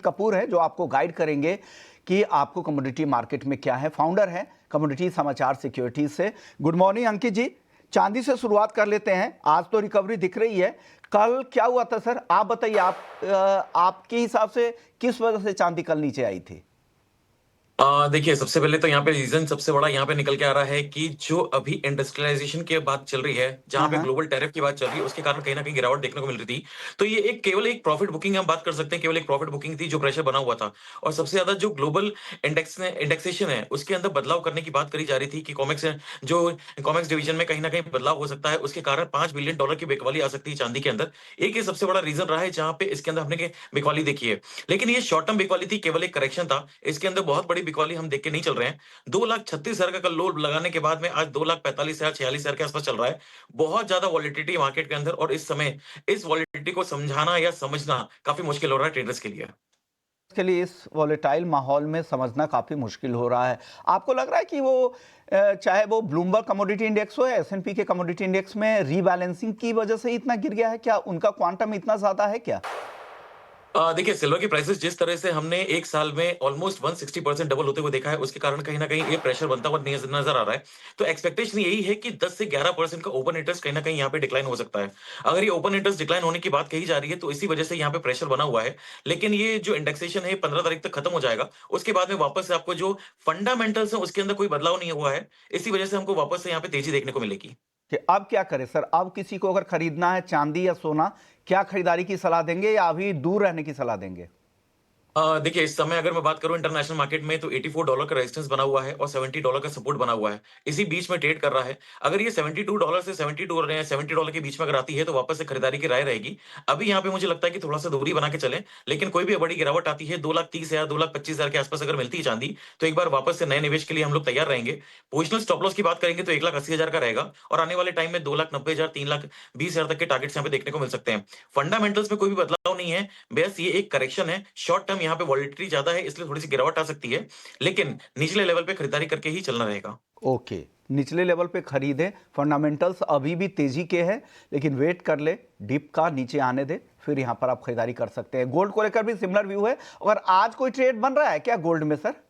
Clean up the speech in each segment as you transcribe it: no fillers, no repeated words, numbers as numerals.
कपूर हैं जो आपको गाइड करेंगे कि आपको कमोडिटी मार्केट में क्या है। फाउंडर हैं कमोडिटी समाचार सिक्योरिटीज से। गुड मॉर्निंग अंकित जी। चांदी से शुरुआत कर लेते हैं। आज तो रिकवरी दिख रही है, कल क्या हुआ था सर, आप बताइए। आपके हिसाब से किस वजह से चांदी कल नीचे आई थी? देखिए, सबसे पहले तो यहाँ पे रीजन सबसे बड़ा यहाँ पे निकल के आ रहा है कि जो अभी इंडस्ट्रियलाइजेशन की बात चल रही है, जहाँ हाँ पे हाँ। ग्लोबल टैरिफ की बात चल रही है, उसके कारण कहीं ना कहीं गिरावट देखने को मिल रही थी। तो ये एक केवल एक प्रॉफिट बुकिंग हम बात कर सकते हैं, केवल एक प्रॉफिट बुकिंग थी जो प्रेशर बना हुआ था। और सबसे ज्यादा जो ग्लोबल इंडेक्सेशन है उसके अंदर बदलाव करने की बात करी जा रही थी कि कॉमेक्स डिवीजन में कहीं ना कहीं बदलाव हो सकता है, उसके कारण $5 बिलियन की बिकवाली आ सकती है चांदी के अंदर। एक ये सबसे बड़ा रीजन रहा है जहाँ पे इसके अंदर हमने बिकवाली देखी है। लेकिन ये शॉर्ट टर्म बिकवाली थी, केवल एक करेक्शन था, इसके अंदर बहुत बड़ी बिकवाली हम देख के नहीं चल रहे हैं। 2,36,000 का कल लो लगाने के बाद में आज 2,45,000 46,000 के आसपास चल रहा है। बहुत ज्यादा वॉलिटिलिटी मार्केट के अंदर, और इस समय इस वॉलिटिलिटी को समझाना या समझना काफी मुश्किल हो रहा है ट्रेडर्स के लिए। के लिए इस वॉलेटाइल माहौल में समझना काफी मुश्किल हो रहा है। आपको लग रहा है कि वो चाहे वो ब्लूमबर्ग कमोडिटी इंडेक्स हो या एसएनपी के कमोडिटी इंडेक्स में रीबैलेंसिंग की वजह से इतना गिर गया है? क्या उनका क्वांटम इतना ज्यादा है क्या? देखिए, सिल्वर की प्राइसेस जिस तरह से हमने एक साल में ऑलमोस्ट 160% डबल होते हुए देखा है, उसके कारण कहीं ना कहीं ये प्रेशर बनता हुआ नजर आ रहा है। तो एक्सपेक्टेशन यही है कि 10 से 11% का ओपन इंटरेस्ट कहीं ना कहीं यहाँ पे डिक्लाइन हो सकता है। अगर ये ओपन इंटरेस्ट डिक्लाइन होने की बात कही जा रही है तो इसी वजह से यहाँ पे प्रेशर बना हुआ है। लेकिन ये जो इंडेक्सेशन है 15 तारीख तक खत्म हो जाएगा, उसके बाद में वापस से आपको जो फंडामेंटल्स है उसके अंदर कोई बदलाव नहीं हुआ है, इसी वजह से हमको वापस से यहाँ पे तेजी देखने को मिलेगी। कि अब क्या करें सर? अब किसी को अगर खरीदना है चांदी या सोना, क्या खरीदारी की सलाह देंगे या अभी दूर रहने की सलाह देंगे? देखिए, इस समय अगर मैं बात करूं इंटरनेशनल मार्केट में तो $84 का रेजिस्टेंस बना हुआ है और $70 का सपोर्ट बना हुआ है। इसी बीच में ट्रेड कर रहा है। अगर ये $72 से 72 या $70 के बीच में अगर आती है तो वापस से खरीदारी की राय रहेगी। अभी यहाँ पे मुझे लगता है कि थोड़ा सा दूरी बना के चलें, लेकिन कोई भी बड़ी गिरावट आती है 2,30,000 2,25,000 के आसपास अगर मिलती है चांदी, तो एक बार वापस से नए निवेश के लिए हम लोग तैयार रहेंगे। पोजिशनल स्टॉप लॉस की बात करेंगे तो 1,80,000 का रहेगा, और आने वाले टाइम में 2,90,000 3,20,000 तक के टारगेट्स यहाँ पे देखने को मिल सकते हैं। फंडामेंटल्स में कोई भी बदलाव नहीं है, बस ये एक करेक्शन है। शॉर्ट टर्म यहाँ पे वॉलिटिलिटी ज्यादा है, इसलिए थोड़ी सी गिरावट आ सकती है, लेकिन निचले लेवल पे खरीदारी करके ही चलना रहेगा। ओके, निचले लेवल पे खरीदें। फंडामेंटल्स अभी भी तेजी के हैं, लेकिन वेट कर ले, डिप का नीचे आने दे, फिर यहां पर आप खरीदारी कर सकते हैं। गोल्ड को लेकर भी सिमिलर व्यू है। और आज कोई ट्रेड बन रहा है क्या गोल्ड में सर?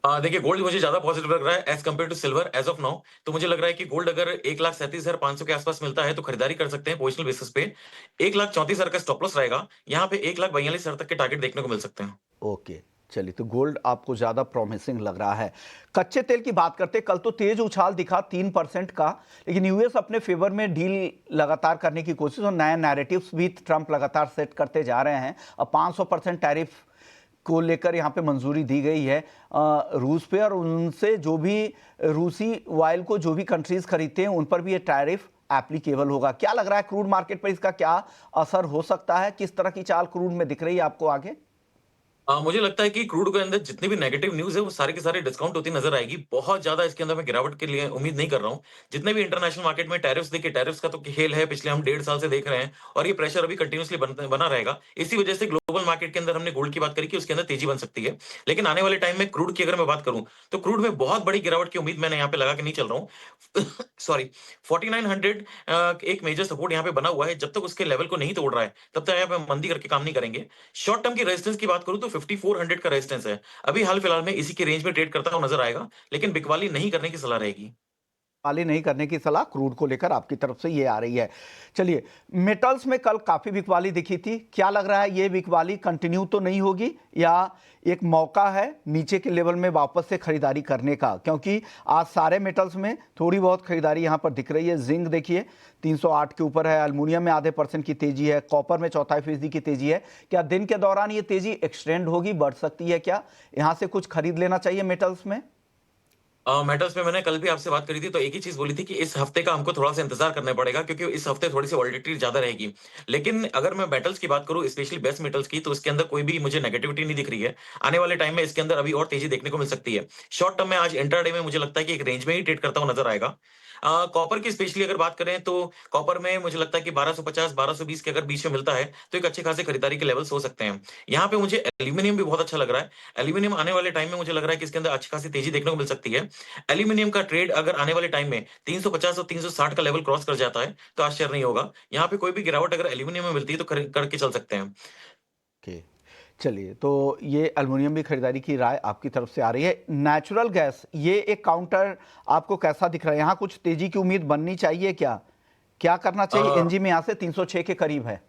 देखिए, गोल्ड मुझे ज्यादा पॉजिटिव लग रहा है as compared to silver age of now. तो मुझे लग रहा है कि गोल्ड अगर 1,37,500 के आसपास मिलता है तो खरीदारी कर सकते हैं पोजिशनल बेसिस पे। 1,34,000 का स्टॉप लॉस रहेगा, यहाँ पे 1,42,000 तक के टारगेट देखने को मिल सकते हैं। ओके, चलिए, तो गोल्ड आपको ज्यादा प्रॉमिसिंग लग रहा है। कच्चे तेल की बात करते, कल तो तेज उछाल दिखा 3% का, लेकिन यूएस अपने फेवर में डील लगातार करने की कोशिश, और नया नैरेटिव्स भी ट्रंप लगातार सेट करते जा रहे हैं। अब 500% टैरिफ को लेकर यहाँ पे मंजूरी दी गई है रूस पे, और उनसे जो भी रूसी ऑयल को जो भी कंट्रीज खरीदते हैं उन पर भी ये टैरिफ एप्लीकेबल होगा। क्या लग रहा है क्रूड मार्केट पर इसका क्या असर हो सकता है? किस तरह की चाल क्रूड में दिख रही है आपको आगे? मुझे लगता है कि क्रूड के अंदर जितनी भी नेगेटिव न्यूज़ है, वो सारे के सारे डिस्काउंट होती नज़र आएगी। बहुत ज़्यादा इसके अंदर मैं गिरावट के लिए उम्मीद नहीं कर रहा हूँ। जितने भी इंटरनेशनल मार्केट में टैरिफ्स देखिए, टैरिफ्स का तो खेल है, पिछले हम 1.5 साल से देख रहे हैं, और ये प्रेशर अभी कंटिन्यूअसली बना रहेगा। इसी वजह से ग्लोबल मार्केट के अंदर हमने गोल्ड की बात करी कि उसके अंदर तेजी बन सकती है। लेकिन आने वाले टाइम में क्रूड की अगर मैं बात करूँ, तो क्रूड में बहुत बड़ी गिरावट की उम्मीद मैंने यहाँ पे लगा के नहीं चल रहा हूँ। सॉरी, 4900 एक मेजर सपोर्ट यहाँ पे बना हुआ है। जब तक उसके लेवल को नहीं तोड़ रहा है, तब तक यहाँ पे हम मंदी करके काम नहीं करेंगे। शॉर्ट टर्म की रेजिस्टेंस की बात करूं तो 5400 का रेजिस्टेंस है। अभी हाल फिलहाल में इसी के रेंज में ट्रेड करता हुआ नजर आएगा, लेकिन बिकवाली नहीं करने की सलाह रहेगी। वाली नहीं करने की सलाह क्रूड को लेकर आपकी तरफ से ये आ रही है। चलिए, मेटल्स में कल काफी बिकवाली दिखी थी। क्या लग रहा है ये बिकवाली कंटिन्यू तो नहीं होगी, या एक मौका है नीचे के लेवल में वापस से खरीदारी करने का? क्योंकि आज सारे मेटल्स में थोड़ी बहुत खरीदारी यहां पर दिख रही है। जिंक देखिए 308 के ऊपर है, एल्युमिनियम में आधे % की तेजी है, कॉपर में 0.25% की तेजी है। क्या दिन के दौरान ये तेजी एक्सटेंड होगी, बढ़ सकती है? क्या यहां से कुछ खरीद लेना चाहिए मेटल्स में? मेटल्स में मैंने कल भी आपसे बात करी थी, तो एक ही चीज बोली थी कि इस हफ्ते का हमको थोड़ा सा इंतजार करना पड़ेगा, क्योंकि इस हफ्ते थोड़ी सी वॉलिटिलिटी ज्यादा रहेगी। लेकिन अगर मैं मेटल्स की बात करूं, स्पेशली बेस्ट मेटल्स की, तो इसके अंदर कोई भी मुझे नेगेटिविटी नहीं दिख रही है। आने वाले टाइम में इसके अंदर अभी और तेजी देखने को मिल सकती है। शॉर्ट टर्म में आज इंट्राडे में मुझे लगता है कि एक रेंज में ही ट्रेड करता हुआ नजर आएगा। कॉपर की स्पेशली अगर बात करें तो कॉपर में मुझे लगता है कि 1250 1220 के अगर बीच में मिलता है तो एक अच्छे खासे खरीदारी के लेवल्स हो सकते हैं। यहाँ पे मुझे एल्यूमिनियम भी बहुत अच्छा लग रहा है। एल्यूमिनियम आने वाले टाइम में मुझे लग रहा है कि इसके अंदर अच्छी खासी तेजी देखने को मिल सकती है। एल्यूमिनियम का ट्रेड अगर आने वाले टाइम में 350 और 360 का लेवल क्रॉस कर जाता है तो आश्चर्य नहीं होगा। यहाँ पे कोई भी गिरावट अगर एल्यूमिनियम में मिलती है तो करके चल सकते हैं। ओके, चलिए, तो ये एल्युमिनियम भी खरीदारी की राय आपकी तरफ से आ रही है। नेचुरल गैस, ये एक काउंटर आपको कैसा दिख रहा है? यहाँ कुछ तेजी की उम्मीद बननी चाहिए क्या? क्या करना चाहिए? अ, एनजी में यहाँ से 306 के करीब है।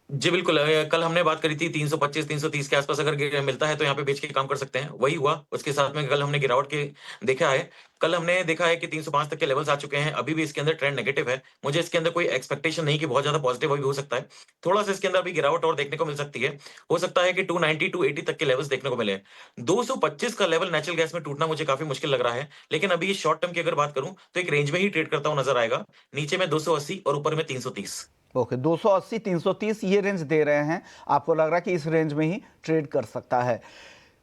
जी बिल्कुल, कल हमने बात करी थी 325 330 के आसपास अगर मिलता है तो यहाँ पे बेच के काम कर सकते हैं, वही हुआ। उसके साथ में कल हमने गिरावट के देखा है। कल हमने देखा है कि 305 तक के लेवल्स आ चुके हैं, अभी भी इसके अंदर ट्रेंड नेगेटिव है। मुझे इसके अंदर कोई एक्सपेक्टेशन नहीं कि बहुत ज्यादा पॉजिटिव अभी हो सकता है। थोड़ा सा इसके अंदर अभी गिरावट और देखने को मिल सकती है। हो सकता है कि 290 280 तक के लेवल्स देखने को मिले। 225 का लेवल नेचुरल गैस में टूटना मुझे काफी मुश्किल लग रहा है, लेकिन अभी शॉर्ट टर्म की अगर बात करूं तो एक रेंज में ही ट्रेड करता हुआ नजर आएगा। नीचे में 280 और ऊपर में 330। ओके, 280 330 ये रेंज दे रहे हैं, आपको लग रहा है कि इस रेंज में ही ट्रेड कर सकता है।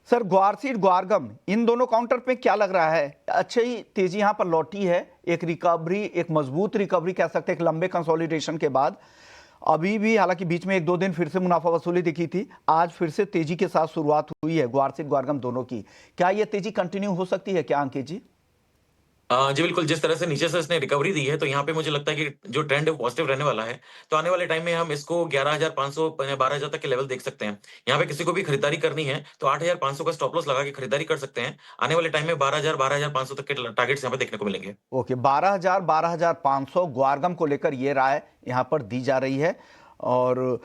सर, ग्वारसीड ग्वारगम, इन दोनों काउंटर पे क्या लग रहा है? अच्छी ही तेजी यहां पर लौटी है, एक रिकवरी, एक मजबूत रिकवरी कह सकते हैं, एक लंबे कंसोलिडेशन के बाद। अभी भी हालांकि बीच में 1-2 दिन फिर से मुनाफा वसूली दिखी थी, आज फिर से तेजी के साथ शुरुआत हुई है ग्वारसीड ग्वारगम दोनों की। क्या ये तेजी कंटिन्यू हो सकती है क्या अंकित जी? जी बिल्कुल, जिस तरह से नीचे से इसने रिकवरी दी है, तो यहाँ पे मुझे लगता है कि जो ट्रेंड है वो पॉजिटिव रहने वाला है। तो आने वाले टाइम में हम इसको 11,500 12,000 तक के लेवल देख सकते हैं। यहाँ पे किसी को भी खरीदारी करनी है, तो 8,500 का स्टॉप लॉस लगा के खरीदारी कर सकते हैं। आने वाले टाइम में 12,000 12,500 तक के टारगेट्स यहाँ पे देखने को मिलेंगे। ओके, 12,000 12,500 ग्वारगम को लेकर ये राय यहां पर दी जा रही है। और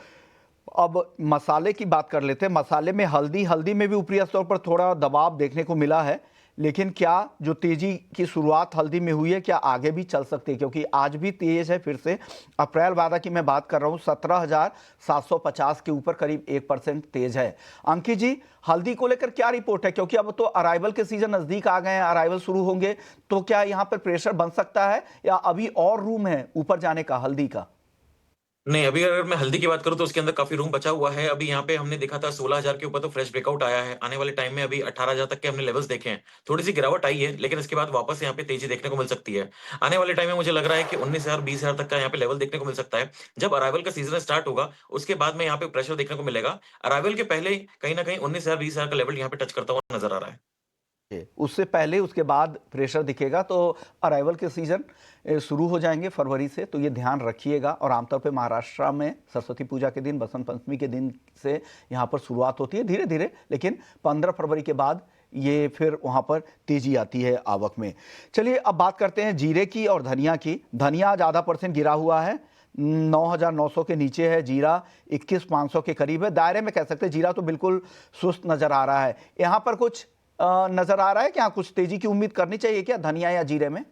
अब मसाले की बात कर लेते हैं। मसाले में हल्दी, हल्दी में भी ऊपरी स्तर पर थोड़ा दबाव देखने को मिला है, लेकिन क्या जो तेजी की शुरुआत हल्दी में हुई है, क्या आगे भी चल सकती है? क्योंकि आज भी तेज है फिर से। अप्रैल वादा की मैं बात कर रहा हूं, 17,750 के ऊपर करीब 1% तेज है। अंकित जी, हल्दी को लेकर क्या रिपोर्ट है? क्योंकि अब तो अराइवल के सीजन नजदीक आ गए हैं, अराइवल शुरू होंगे, तो क्या यहां पर प्रेशर बन सकता है या अभी और रूम है ऊपर जाने का हल्दी का? नहीं, अभी अगर मैं हल्दी की बात करूँ तो उसके अंदर काफ़ी रूम बचा हुआ है। अभी यहाँ पे हमने देखा था 16,000 के ऊपर तो फ्रेश ब्रेकआउट आया है। आने वाले टाइम में अभी 18,000 तक के हमने लेवल्स देखे हैं। थोड़ी-सी गिरावट आई है, लेकिन इसके बाद वापस यहाँ पे तेज़ी देखने को मिल सकती है। आने वाले टाइम में मुझे लग रहा है कि 19,000 20,000 तक का यहाँ पे लेवल देखने को मिल सकता है। जब अराइवल का सीज़न स्टार्ट होगा, उसके बाद में यहाँ पे प्रेशर देखने को मिलेगा। अराइवल के पहले कहीं न कहीं 19,000 20,000 का लेवल यहाँ पे टच करता हुआ नज़र आ रहा है। उससे पहले उसके बाद प्रेशर दिखेगा, तो अराइवल के सीजन शुरू हो जाएंगे फरवरी से, तो ये ध्यान रखिएगा। और आमतौर पे महाराष्ट्र में सरस्वती पूजा के दिन, बसंत पंचमी के दिन से यहाँ पर शुरुआत होती है धीरे धीरे, लेकिन 15 फरवरी के बाद ये फिर वहाँ पर तेजी आती है आवक में। चलिए, अब बात करते हैं जीरे की और धनिया की। धनिया आज ½ % गिरा हुआ है, 9,900 के नीचे है। जीरा 21,500 के करीब है, दायरे में कह सकते हैं। जीरा तो बिल्कुल सुस्त नजर आ रहा है। यहाँ पर कुछ नजर आ रहा है क्या? कुछ तेजी की उम्मीद करनी चाहिए क्या धनिया या जीरे में?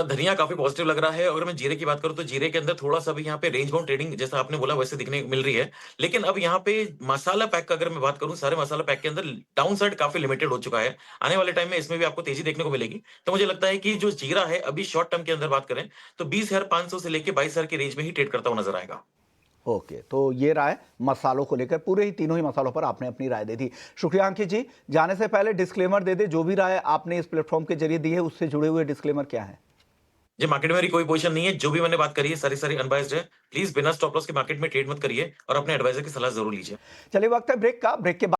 धनिया काफ़ी पॉजिटिव लग रहा है। अगर मैं जीरे की बात करूँ तो जीरे के अंदर थोड़ा-सा अभी यहाँ पे रेंज बाउंड ट्रेडिंग जैसा आपने बोला वैसे दिखने मिल रही है। लेकिन अब यहाँ पे मसाला पैक का अगर मैं बात करूँ, सारे मसाला पैक के अंदर डाउन साइड काफ़ी लिमिटेड हो चुका है। आने वाले टाइम में इसमें भी आपको तेज़ी देखने को मिलेगी। तो मुझे लगता है कि जो जीरा है अभी शॉर्ट टर्म के अंदर बात करें तो 20,500 से लेके 22,000 की रेंज में ही ट्रेड करता हुआ नज़र आएगा। ओके, तो ये राय मसालों को लेकर, पूरे ही तीनों ही मसालों पर आपने अपनी राय दे दी। शुक्रिया अंकित जी। जाने से पहले डिस्क्लेमर दे दे, जो भी राय आपने इस प्लेटफॉर्म के जरिए दी है उससे जुड़े हुए डिस्क्लेमर क्या है? जी, मार्केट में मेरी कोई पोज़ीशन नहीं है। जो भी मैंने बात करी है सारी-सारी अनबायस्ड है। प्लीज़ बिना स्टॉप लॉस के मार्केट में ट्रेड मत करिए और अपने एडवाइज़र की सलाह ज़रूर लीजिए। चलिए, वक्त है ब्रेक का। ब्रेक के बाद